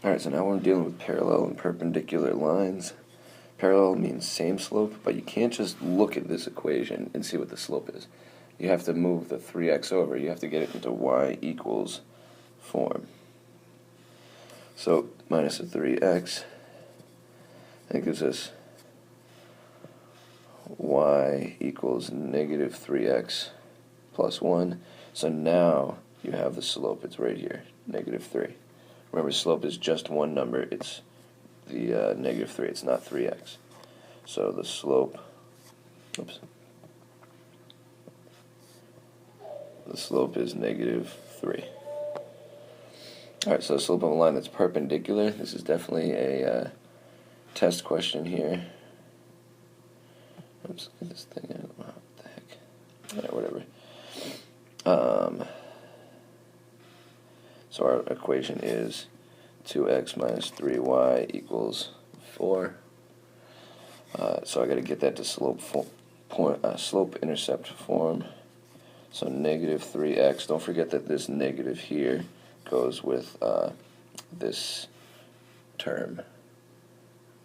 Alright, so now we're dealing with parallel and perpendicular lines. Parallel means same slope, but you can't just look at this equation and see what the slope is. You have to move the 3x over. You have to get it into y equals form. So minus a 3x, that gives us y equals negative 3x plus 1. So now you have the slope. It's right here, negative 3. Remember, slope is just one number. It's the negative 3. It's not 3x. So the slope, the slope is negative 3. Alright, so the slope of a line that's perpendicular. This is definitely a test question here. Oops, look at this thing. I don't know what the heck. Alright, whatever. So our equation is 2x minus 3y equals 4. So I got to get that to slope-intercept form. So negative 3x. Don't forget that this negative here goes with this term.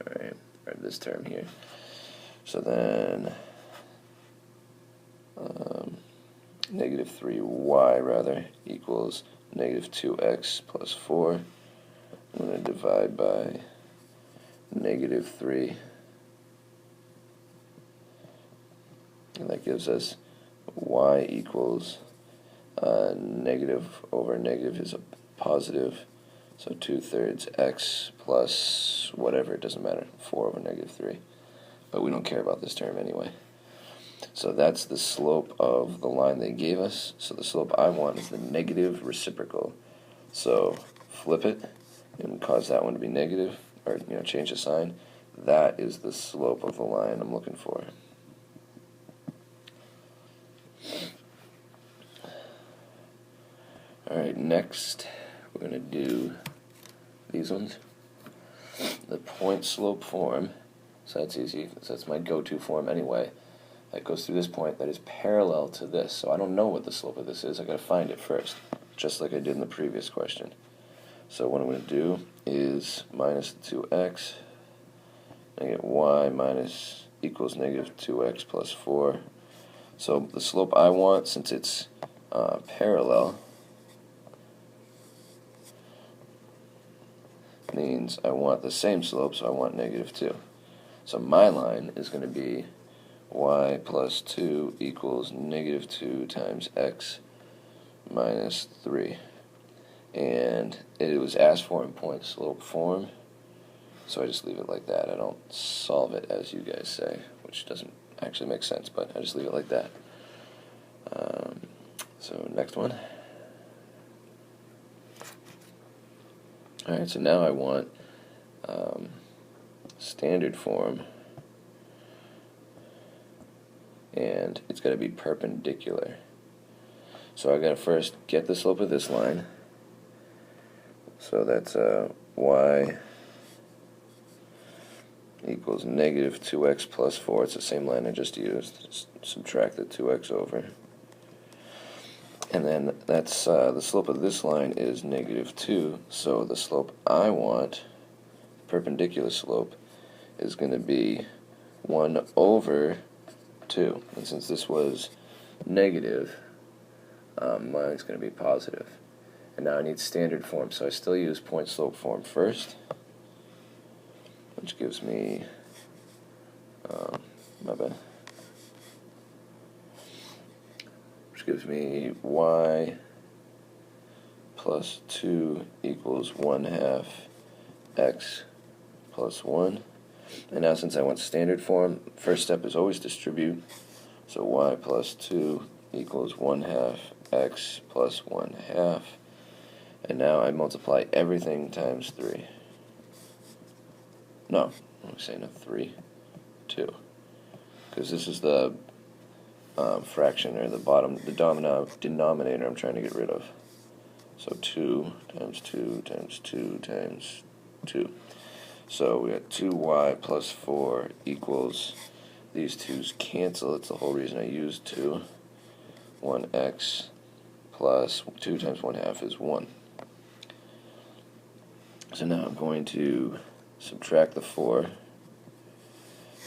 Alright, or this term here. So then negative 3y rather equals negative 2x plus 4. I'm going to divide by negative 3. And that gives us y equals negative over negative is a positive. So 2/3 x plus whatever, it doesn't matter, 4 over negative 3. But we don't care about this term anyway. So that's the slope of the line they gave us. So the slope I want is the negative reciprocal. So flip it and cause that one to be negative, or change the sign. That is the slope of the line I'm looking for. Alright, next we're going to do these ones. The point slope form. So that's easy. So that's my go-to form anyway. That goes through this point that is parallel to this. So I don't know what the slope of this is. I got to find it first, just like I did in the previous question. So what I'm going to do is minus 2x. I get y minus equals negative 2x plus 4. So the slope I want, since it's parallel, means I want the same slope, so I want negative 2. So my line is going to be y plus 2 equals negative 2 times x minus 3. And it was asked for in point slope form, so I just leave it like that. I don't solve it as you guys say, which doesn't actually make sense, but I just leave it like that. So next one. Alright, so now I want standard form, and it's got to be perpendicular. So I got to first get the slope of this line. So that's y equals negative 2x plus 4. It's the same line I just used. Just subtract the 2x over. And then that's the slope of this line is negative 2. So the slope I want, perpendicular slope, is going to be 1 over 2. And since this was negative, mine's going to be positive. And now I need standard form, so I still use point slope form first, which gives me, which gives me y plus 2 equals 1/2 x plus 1. And now since I want standard form, first step is always distribute. So y plus 2 equals 1/2 x plus 1/2. And now I multiply everything times 3. No, I'm saying 3, 2. Because this is the fraction, or the denominator I'm trying to get rid of. So 2 times 2 times 2 times 2. So we got 2y plus 4 equals, these 2's cancel. It's the whole reason I used 2. 1x plus 2 times 1/2 is 1. So now I'm going to subtract the 4,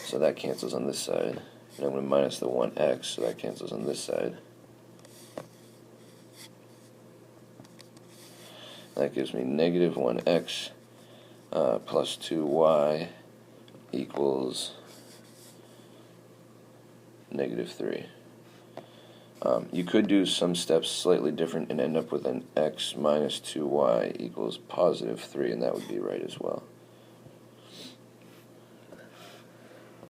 so that cancels on this side. And I'm going to minus the 1x, so that cancels on this side. That gives me negative 1x plus 2y equals negative 3. You could do some steps slightly different and end up with an x minus 2y equals positive 3, and that would be right as well.